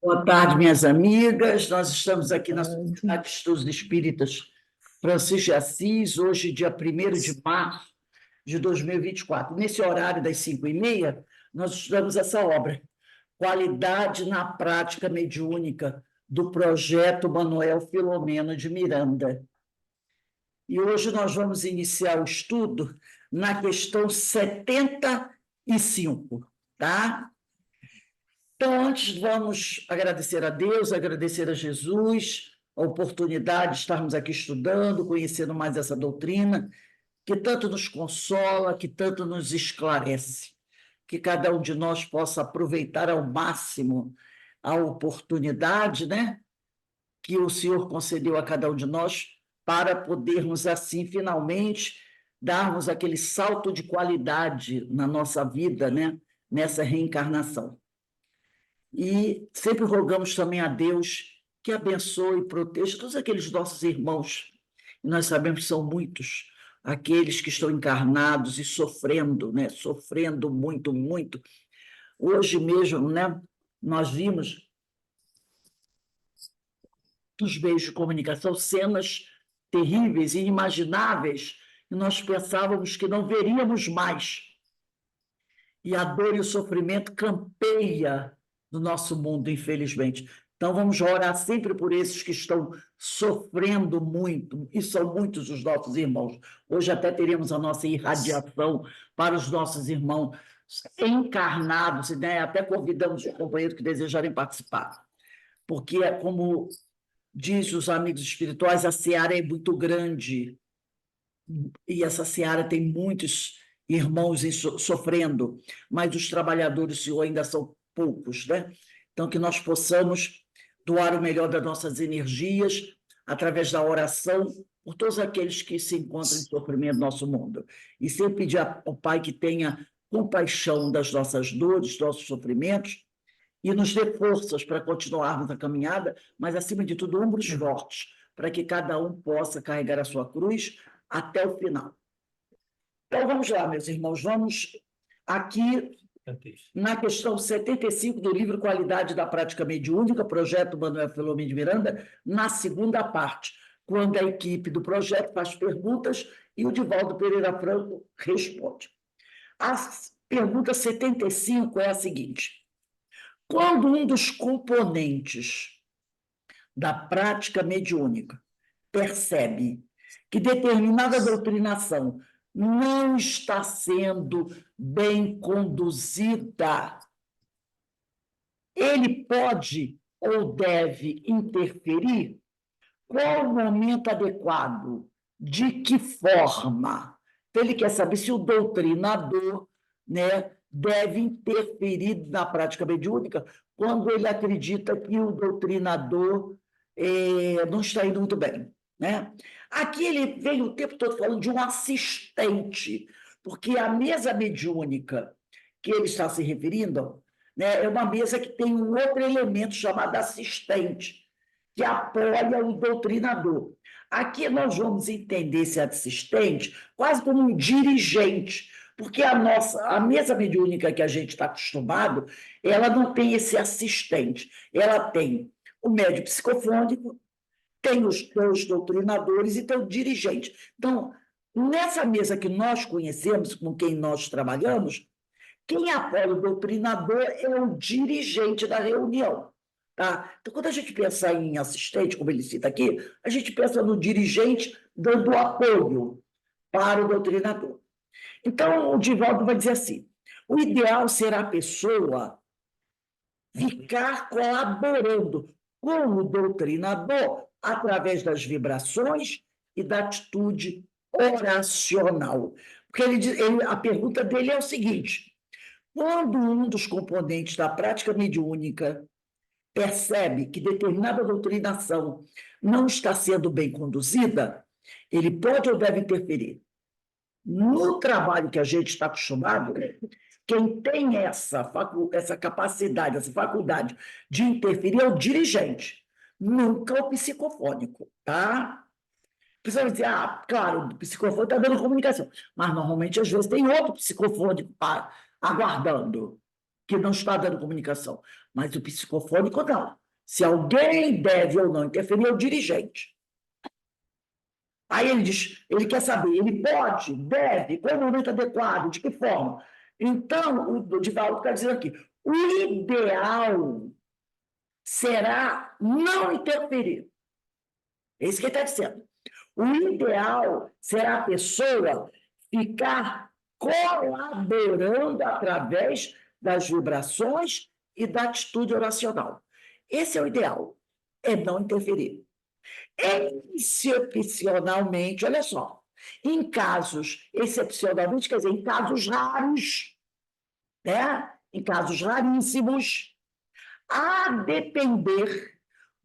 Boa tarde, minhas amigas. Nós estamos aqui na Sociedade de Estudos Espíritas Francisco de Assis, hoje, dia 1º de março de 2024. Nesse horário das 5h30, nós estudamos essa obra, Qualidade na Prática Mediúnica, do projeto Manuel Filomeno de Miranda. E hoje nós vamos iniciar o estudo na questão 75, tá? Então, antes, vamos agradecer a Deus, agradecer a Jesus, a oportunidade de estarmos aqui estudando, conhecendo mais essa doutrina, que tanto nos consola, que tanto nos esclarece. Que cada um de nós possa aproveitar ao máximo a oportunidade, né, que o Senhor concedeu a cada um de nós para podermos, assim, finalmente, darmos aquele salto de qualidade na nossa vida, né, nessa reencarnação. E sempre rogamos também a Deus que abençoe e proteja todos aqueles nossos irmãos. E nós sabemos que são muitos, aqueles que estão encarnados e sofrendo, né? Sofrendo muito, muito. Hoje mesmo, né, nós vimos nos meios de comunicação cenas terríveis e inimagináveis, e nós pensávamos que não veríamos mais. E a dor e o sofrimento campeia no nosso mundo, infelizmente. Então, vamos orar sempre por esses que estão sofrendo muito, e são muitos os nossos irmãos. Hoje até teremos a nossa irradiação para os nossos irmãos encarnados, né? Até convidamos os companheiros que desejarem participar, porque, como diz os amigos espirituais, a seara é muito grande, e essa seara tem muitos irmãos sofrendo, mas os trabalhadores do Senhor ainda são poucos, né? Então, que nós possamos doar o melhor das nossas energias através da oração por todos aqueles que se encontram em sofrimento no nosso mundo. E sempre pedir ao Pai que tenha compaixão das nossas dores, dos nossos sofrimentos, e nos dê forças para continuarmos a caminhada, mas, acima de tudo, ombros fortes, para que cada um possa carregar a sua cruz até o final. Então, vamos lá, meus irmãos, vamos aqui na questão 75 do livro Qualidade da Prática Mediúnica, projeto Manuel Filomeno de Miranda, na segunda parte, quando a equipe do projeto faz perguntas e o Divaldo Pereira Franco responde. A pergunta 75 é a seguinte: quando um dos componentes da prática mediúnica percebe que determinada doutrinação não está sendo bem conduzida, ele pode ou deve interferir? Qual o momento adequado? De que forma? Então, ele quer saber se o doutrinador, né, deve interferir na prática mediúnica quando ele acredita que o doutrinador não está indo muito bem, né? Aqui ele vem o tempo todo falando de um assistente, porque a mesa mediúnica que ele está se referindo, né, é uma mesa que tem um outro elemento chamado assistente, que apoia o doutrinador. Aqui nós vamos entender esse assistente quase como um dirigente, porque a mesa mediúnica que a gente está acostumado, ela não tem esse assistente, ela tem o médium psicofônico, tem os dois doutrinadores e tem o dirigente. Então, nessa mesa que nós conhecemos, com quem nós trabalhamos, quem apoia o doutrinador é o dirigente da reunião. Tá? Então, quando a gente pensa em assistente, como ele cita aqui, a gente pensa no dirigente dando apoio para o doutrinador. Então, o Divaldo vai dizer assim: o ideal será a pessoa ficar colaborando com o doutrinador através das vibrações e da atitude oracional. Porque a pergunta dele é o seguinte: quando um dos componentes da prática mediúnica percebe que determinada doutrinação não está sendo bem conduzida, ele pode ou deve interferir. No trabalho que a gente está acostumado, quem tem essa capacidade, essa faculdade de interferir é o dirigente, nunca o psicofônico, tá? Precisa dizer, claro, o psicofônico está dando comunicação, mas normalmente, às vezes, tem outro psicofônico aguardando. que não está dando comunicação, mas o psicofônico não. Se alguém deve ou não interferir, é o dirigente. Aí ele diz, ele quer saber, ele pode, deve, qual é o momento adequado, de que forma? Então, o Divaldo está dizendo aqui, o ideal será não interferir. É isso que ele está dizendo. O ideal será a pessoa ficar colaborando através das vibrações e da atitude oracional. Esse é o ideal, é não interferir. Excepcionalmente, olha só, em casos, excepcionalmente, quer dizer, em casos raros, né? Em casos raríssimos, a depender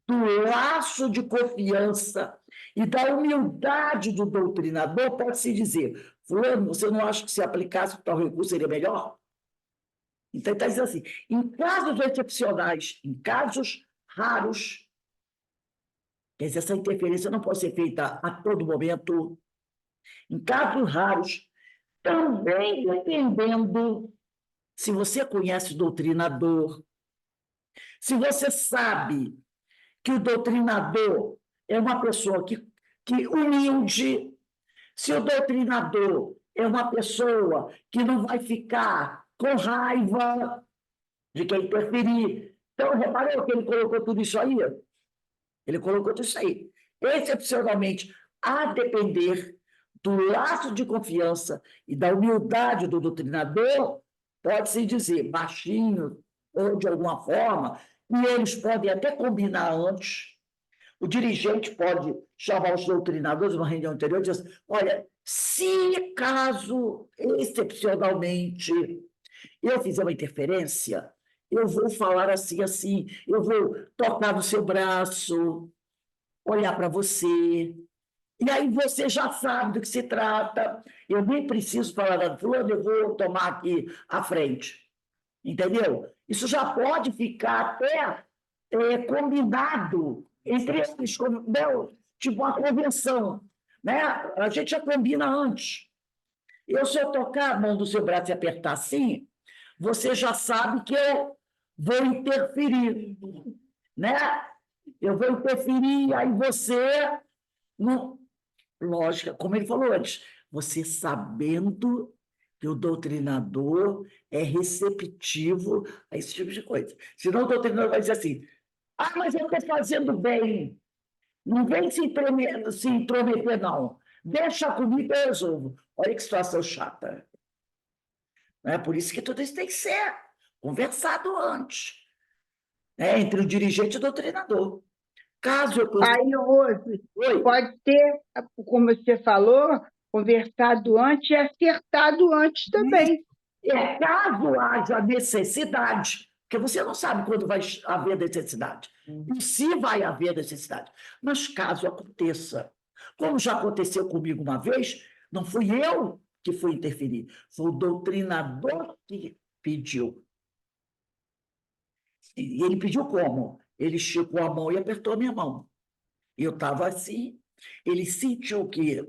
do laço de confiança e da humildade do doutrinador, pode-se dizer, fulano, você não acha que se aplicasse o tal recurso seria melhor? Então, ele está dizendo assim, em casos excepcionais, em casos raros, quer dizer, essa interferência não pode ser feita a todo momento, em casos raros, também dependendo se você conhece o doutrinador, se você sabe que o doutrinador é uma pessoa que humilde, se o doutrinador é uma pessoa que não vai ficar com raiva de quem interferir. Então, reparou que ele colocou tudo isso aí? Ele colocou tudo isso aí. Excepcionalmente, a depender do laço de confiança e da humildade do doutrinador, pode-se dizer, baixinho ou de alguma forma, e eles podem até combinar antes. O dirigente pode chamar os doutrinadores numa reunião anterior e dizer assim, olha, se caso, excepcionalmente, eu fizer uma interferência, eu vou falar assim, assim, eu vou tocar no seu braço, olhar para você, e aí você já sabe do que se trata. Eu nem preciso falar da fulano, eu vou tomar aqui à frente. Entendeu? Isso já pode ficar até combinado entre eles, tipo uma convenção. Né? A gente já combina antes. Eu, se eu tocar a mão do seu braço e apertar assim, você já sabe que eu vou interferir. Né? Eu vou interferir, aí você. Não, lógica, como ele falou antes, você sabendo que o doutrinador é receptivo a esse tipo de coisa. Senão o doutrinador vai dizer assim, mas eu estou fazendo bem, não vem se intrometer, não. Deixa comigo, eu resolvo. Olha que situação chata. É por isso que tudo isso tem que ser conversado antes, entre o dirigente e o doutrinador. Caso eu... Aí, Rose, pode ter, como você falou, conversado antes e acertado antes também. Caso haja necessidade, porque você não sabe quando vai haver necessidade, e se vai haver necessidade, mas caso aconteça, como já aconteceu comigo uma vez, não fui eu que fui interferir, foi o doutrinador que pediu. E ele pediu como? Ele esticou a mão e apertou a minha mão. Eu estava assim, ele sentiu que,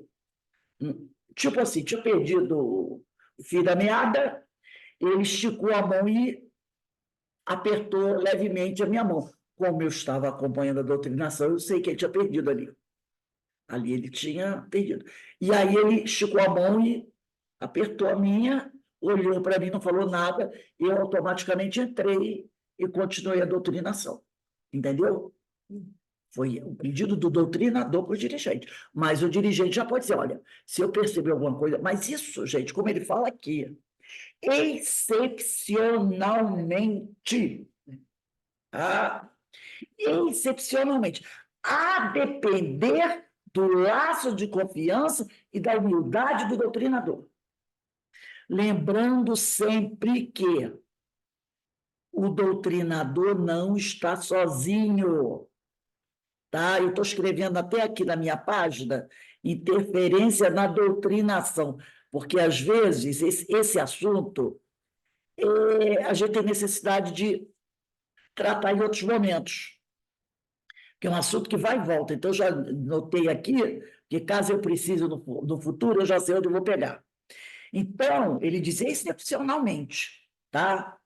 tipo assim, tinha perdido o fio da meada, ele esticou a mão e apertou levemente a minha mão. Como eu estava acompanhando a doutrinação, eu sei que ele tinha perdido ali. Ali ele tinha perdido. E aí ele esticou a mão e apertou a minha, olhou para mim, não falou nada, e eu automaticamente entrei e continuei a doutrinação. Entendeu? Foi o pedido do doutrinador para o dirigente. Mas o dirigente já pode dizer, olha, se eu perceber alguma coisa... Mas isso, gente, como ele fala aqui, excepcionalmente, excepcionalmente, a depender do laço de confiança e da humildade do doutrinador. Lembrando sempre que o doutrinador não está sozinho. Tá? Eu estou escrevendo até aqui na minha página, interferência na doutrinação, porque, às vezes, esse assunto a gente tem necessidade de tratar em outros momentos, que é um assunto que vai e volta. Então, eu já notei aqui que, caso eu precise no futuro, eu já sei onde eu vou pegar. Então, ele diz excepcionalmente, tá?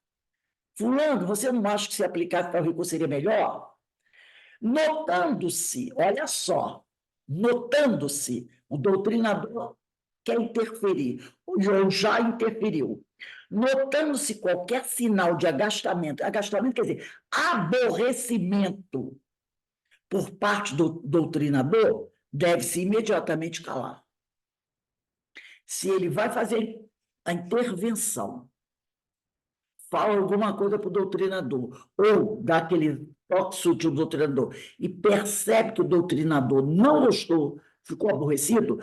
fulano, você não acha que se aplicar tal recurso seria melhor? Notando-se, olha só, notando-se, o doutrinador quer interferir, ou já interferiu. Notando-se qualquer sinal de agastamento quer dizer, aborrecimento por parte do doutrinador, deve-se imediatamente calar. Se ele vai fazer a intervenção, fala alguma coisa para o doutrinador, ou dá aquele toque sutil do doutrinador, e percebe que o doutrinador não gostou, ficou aborrecido,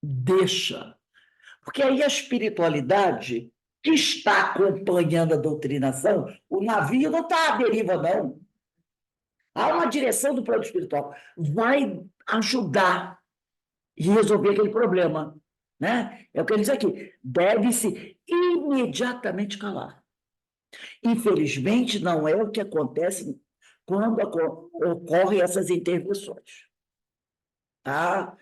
deixa. Porque aí a espiritualidade que está acompanhando a doutrinação, o navio não está à deriva, não. Há uma direção do plano espiritual, vai ajudar e resolver aquele problema. Né? É o que ele diz aqui, deve-se imediatamente calar. Infelizmente, não é o que acontece quando ocorrem essas intervenções. Tá?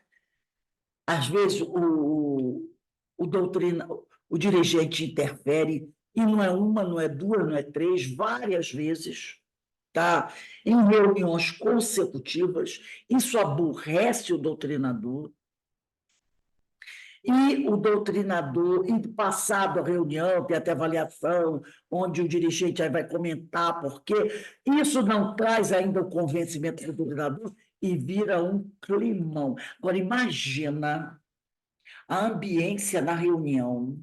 Às vezes, o dirigente interfere, e não é uma, não é duas, não é três, várias vezes, tá? Em reuniões consecutivas, isso aborrece o doutrinador, e o doutrinador, passado a reunião, tem até avaliação, onde o dirigente aí vai comentar por quê, isso não traz ainda o convencimento do doutrinador e vira um climão. Agora, imagina a ambiência na reunião,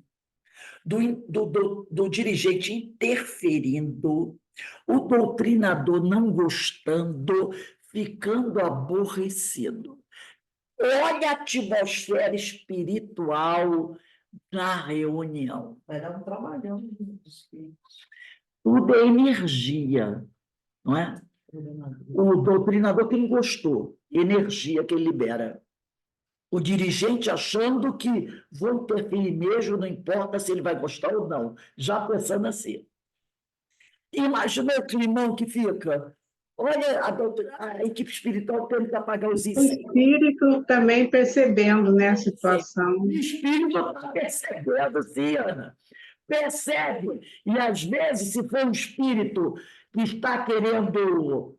do dirigente interferindo, o doutrinador não gostando, ficando aborrecido. Olha a atmosfera espiritual na reunião. Vai dar um trabalhão. Tudo é energia, não é? O doutrinador que ele gostou, energia que ele libera. O dirigente achando que vou interferir mesmo, não importa se ele vai gostar ou não, já pensando assim. Imagina o climão que fica. Olha a equipe espiritual tendo que apagar os O incêndios. espírito também percebendo, né, a situação. O espírito está percebendo, sim, Ana. Percebe. E, às vezes, se for um espírito que está querendo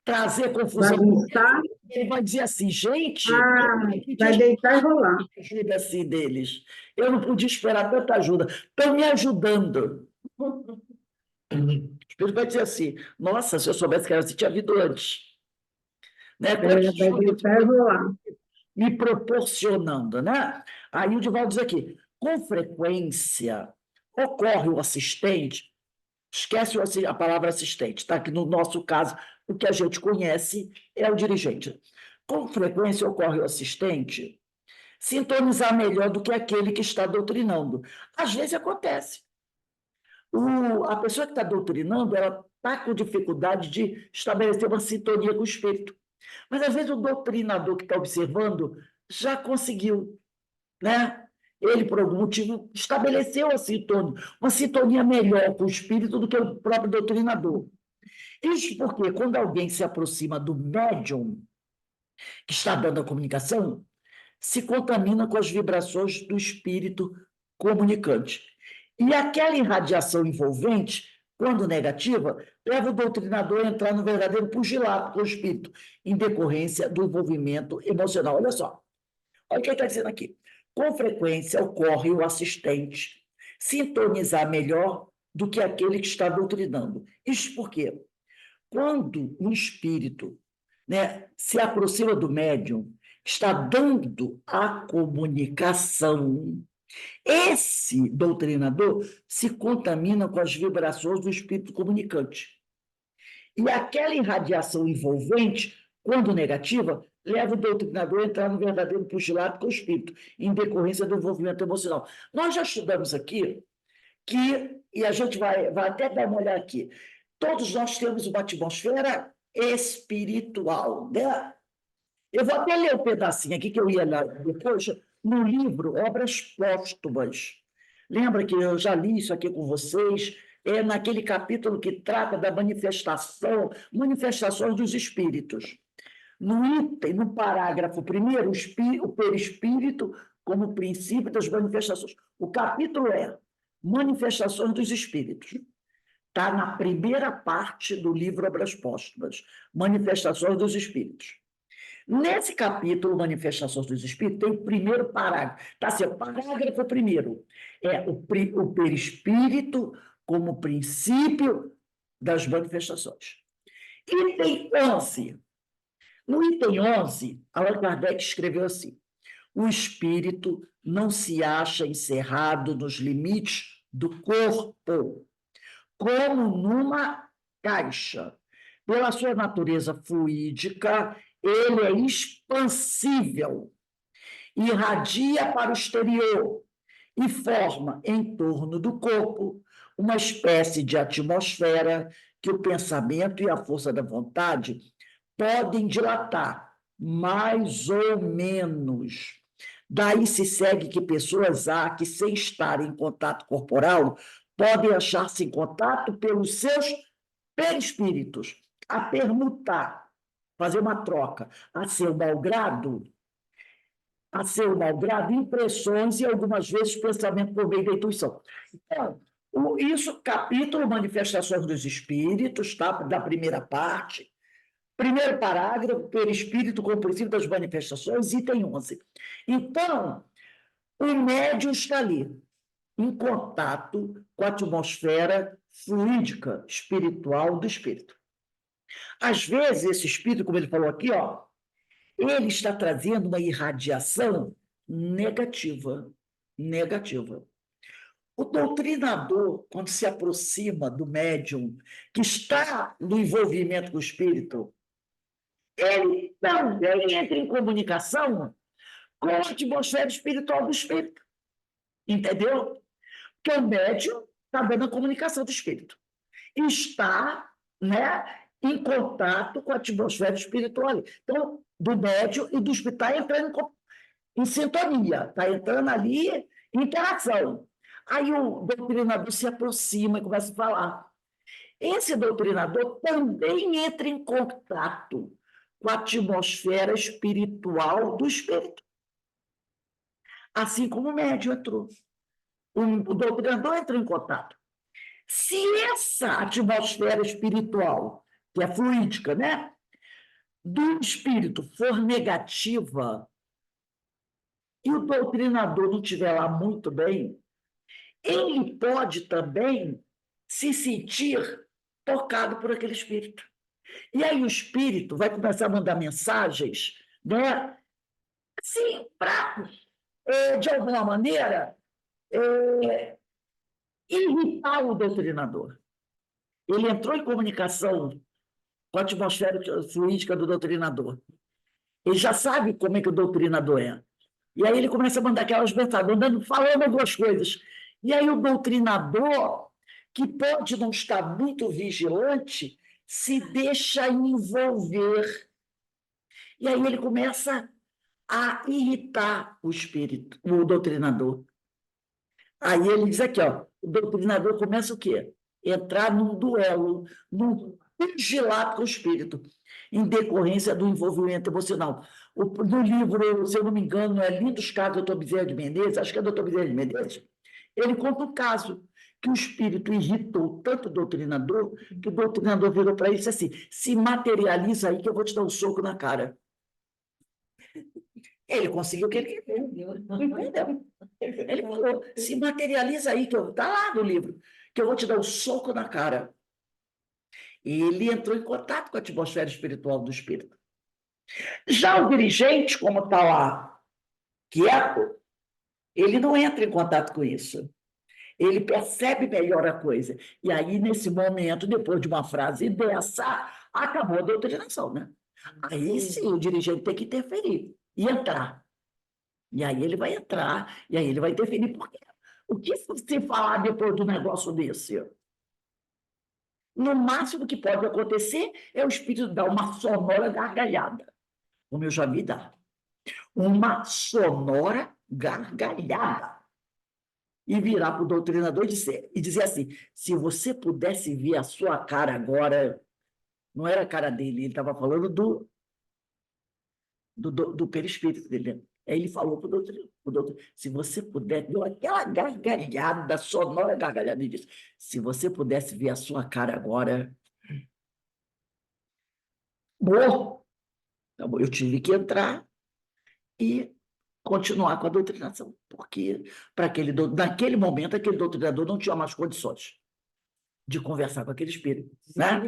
trazer confusão, Bagunçar, ele vai dizer assim, gente, vai deitar e rolar. ajuda assim deles. Eu não podia esperar tanta ajuda. Estão me ajudando. O espírito vai dizer assim, nossa, se eu soubesse que era assim, tinha havido antes. Né? Vai deitar e rolar. Me proporcionando, né? Aí o Divaldo diz aqui, com frequência ocorre o assistente, esquece a palavra assistente, tá? Que no nosso caso, o que a gente conhece é o dirigente. Com frequência ocorre o assistente sintonizar melhor do que aquele que está doutrinando. Às vezes acontece. A pessoa que está doutrinando, ela está com dificuldade de estabelecer uma sintonia com o espírito. Mas, às vezes, o doutrinador que está observando já conseguiu, né? Ele, por algum motivo, estabeleceu uma sintonia melhor com o espírito do que o próprio doutrinador. Isso porque, quando alguém se aproxima do médium que está dando a comunicação, se contamina com as vibrações do espírito comunicante. E aquela irradiação envolvente, quando negativa, leva o doutrinador a entrar no verdadeiro pugilato com o espírito, em decorrência do envolvimento emocional. Olha só, olha o que ele está dizendo aqui. Com frequência ocorre o assistente sintonizar melhor do que aquele que está doutrinando. Isso por quê? Quando um espírito, né, se aproxima do médium, está dando a comunicação, esse doutrinador se contamina com as vibrações do espírito comunicante. E aquela irradiação envolvente, quando negativa, leva o doutrinador a entrar no verdadeiro pugilato com o espírito, em decorrência do envolvimento emocional. Nós já estudamos aqui e a gente vai até dar uma olhada aqui, todos nós temos uma atmosfera espiritual, né? Eu vou até ler um pedacinho aqui que eu ia lá depois, no livro Obras Póstumas. Lembra que eu já li isso aqui com vocês? É naquele capítulo que trata da manifestações dos espíritos. No item, no parágrafo primeiro, o perispírito como princípio das manifestações. O capítulo é Manifestações dos Espíritos. Está na primeira parte do livro Obras Póstumas, Manifestações dos Espíritos. Nesse capítulo, Manifestações dos Espíritos, tem o primeiro parágrafo. Está assim, o parágrafo primeiro. É o perispírito como princípio das manifestações. Item 11. No item 11, Allan Kardec escreveu assim: o espírito não se acha encerrado nos limites do corpo, como numa caixa. Pela sua natureza fluídica, ele é expansível, irradia para o exterior e forma em torno do corpo uma espécie de atmosfera que o pensamento e a força da vontade podem dilatar, mais ou menos. Daí se segue que pessoas há que, sem estar em contato corporal, podem achar-se em contato pelos seus perispíritos, a permutar, fazer uma troca, a seu malgrado, impressões e algumas vezes pensamento por meio da intuição. Então, isso, capítulo Manifestações dos Espíritos, tá? Da primeira parte, primeiro parágrafo, perispírito como princípio das manifestações, item 11. Então, o médium está ali, em contato com a atmosfera fluídica, espiritual do espírito. Às vezes, esse espírito, como ele falou aqui, ó, ele está trazendo uma irradiação negativa. Negativa. O doutrinador, quando se aproxima do médium que está no envolvimento com o espírito, ele também entra em comunicação com a atmosfera espiritual do espírito. Entendeu? Porque o médium está dando a comunicação do espírito. Está, né, em contato com a atmosfera espiritual. Então, do médium e do espírito está entrando em sintonia, está entrando ali em interação. Aí o doutrinador se aproxima e começa a falar. Esse doutrinador também entra em contato com a atmosfera espiritual do espírito. Assim como o médium entrou. O doutrinador entrou em contato. Se essa atmosfera espiritual, que é fluídica, né, do espírito for negativa, e o doutrinador não estiver lá muito bem, ele pode também se sentir tocado por aquele espírito. E aí o espírito vai começar a mandar mensagens, né, assim, para, de alguma maneira, irritar o doutrinador. Ele entrou em comunicação com a atmosfera fluídica do doutrinador. Ele já sabe como é que o doutrinador é. E aí ele começa a mandar aquelas mensagens, falando algumas coisas. E aí o doutrinador, que pode não estar muito vigilante, se deixa envolver. E aí ele começa a irritar o espírito, o doutrinador. Aí ele diz aqui, ó, o doutrinador começa o quê? Entrar num duelo, num pugilato com o espírito, em decorrência do envolvimento emocional. No livro, se eu não me engano, é Lindos Casos do Dr. Bezerra de Menezes, acho que é Dr. Bezerra de Menezes, ele conta um caso que o espírito irritou tanto o doutrinador, que o doutrinador virou para ele e disse assim, se materializa aí que eu vou te dar um soco na cara. Ele conseguiu o que ele queria. Entendeu? Ele falou, se materializa aí, que está lá no livro, que eu vou te dar um soco na cara. Ele entrou em contato com a atmosfera espiritual do espírito. Já o dirigente, como está lá, quieto, ele não entra em contato com isso. Ele percebe melhor a coisa. E aí, nesse momento, depois de uma frase dessa, acabou a doutrinação, né? Aí sim, o dirigente tem que interferir e entrar. E aí ele vai entrar, e aí ele vai interferir. Porque o que se falar depois do negócio desse? No máximo que pode acontecer é o espírito dar uma sonora gargalhada, como eu já vi dar. Uma sonora gargalhada. E virar para o doutrinador e dizer assim, se você pudesse ver a sua cara agora, não era a cara dele, ele estava falando do perispírito dele. Aí ele falou para o doutor, se você puder, deu aquela gargalhada, sonora gargalhada, e disse, se você pudesse ver a sua cara agora, bom, eu tive que entrar e continuar com a doutrinação, porque naquele momento aquele doutrinador não tinha mais condições de conversar com aquele espírito, né?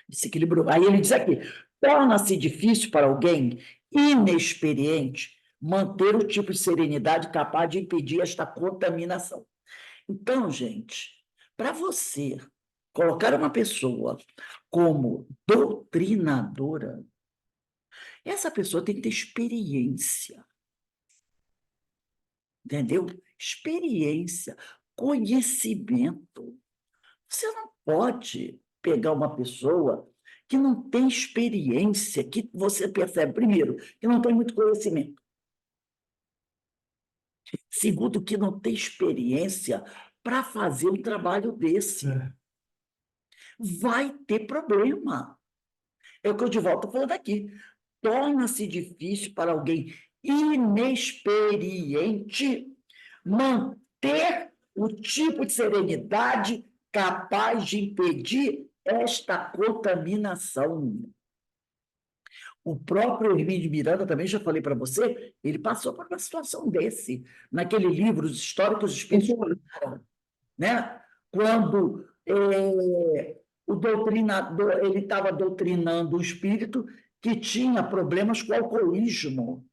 Desequilibrou. Aí ele diz aqui, torna-se difícil para alguém inexperiente manter o tipo de serenidade capaz de impedir esta contaminação. Então, gente, para você colocar uma pessoa como doutrinadora, essa pessoa tem que ter experiência. Entendeu? Experiência, conhecimento. Você não pode pegar uma pessoa que não tem experiência, que você percebe, primeiro, que não tem muito conhecimento. Segundo, que não tem experiência para fazer um trabalho desse. Vai ter problema. É o que eu de volta falando aqui. Torna-se difícil para alguém inexperiente manter o tipo de serenidade capaz de impedir esta contaminação. O próprio Hermínio de Miranda, também já falei para você, ele passou por uma situação desse, naquele livro, Os Históricos Espíritos, né? Quando o doutrinador, ele estava doutrinando o espírito que tinha problemas com o alcoolismo.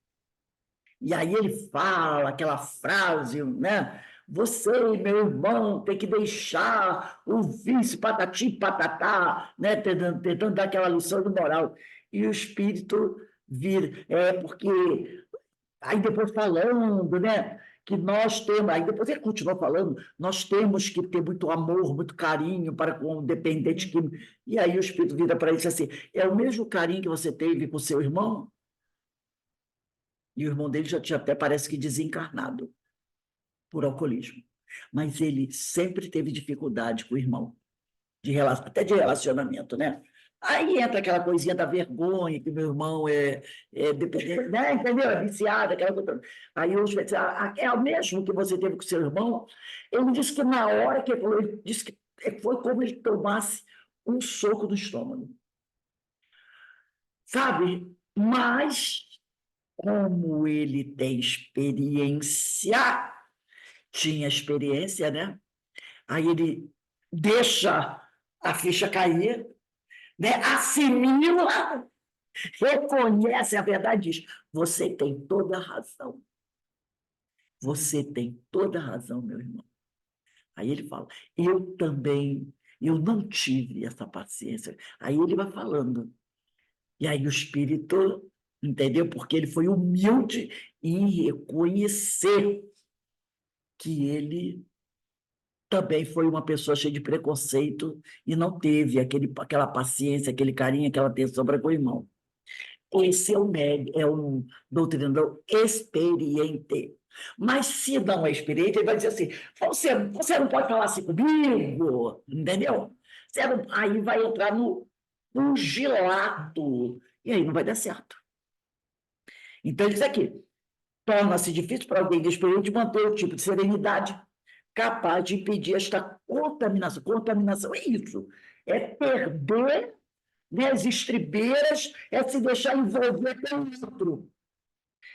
E aí ele fala aquela frase, né? Você, meu irmão, tem que deixar o vício patati patatá, né? Tentando dar aquela lição de moral. E o espírito vira, porque aí depois falando, né? Que nós temos, aí depois ele continua falando, nós temos que ter muito amor, muito carinho para com o dependente químico. E aí o espírito vira para ele e diz assim, é o mesmo carinho que você teve com seu irmão? E o irmão dele já tinha até, parece que, desencarnado por alcoolismo. Mas ele sempre teve dificuldade com o irmão, até de relacionamento, né? Aí entra aquela coisinha da vergonha, que meu irmão é dependente, né? Entendeu? É viciado, aquela coisa. Aí hoje vai dizer, é o mesmo que você teve com seu irmão? Ele disse que na hora que ele falou, ele disse que foi como ele tomasse um soco no estômago. Sabe? Mas como ele tem experiência, tinha experiência, né? Aí ele deixa a ficha cair, né? Assimila, reconhece a verdade e diz, você tem toda a razão. Você tem toda a razão, meu irmão. Aí ele fala, eu também, eu não tive essa paciência. Aí ele vai falando. E aí o espírito, entendeu? Porque ele foi humilde em reconhecer que ele também foi uma pessoa cheia de preconceito e não teve aquela paciência, aquele carinho, aquela atenção para com o irmão. Esse é um doutrinador experiente. Mas se não é experiente, ele vai dizer assim, você não pode falar assim comigo, entendeu? Aí vai entrar no pugilato, e aí não vai dar certo. Então, ele diz aqui, torna-se difícil para alguém experiente manter o tipo de serenidade capaz de impedir esta contaminação. Contaminação é isso, é perder, né, as estribeiras, é se deixar envolver pelo outro.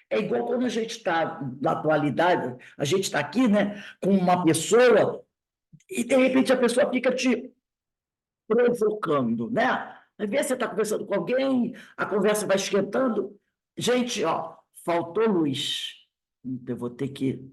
É igual quando a gente está, na atualidade, a gente está aqui, né, com uma pessoa e, de repente, a pessoa fica te provocando, né? Às vezes você está conversando com alguém, a conversa vai esquentando. Gente, ó, faltou luz. Eu vou ter que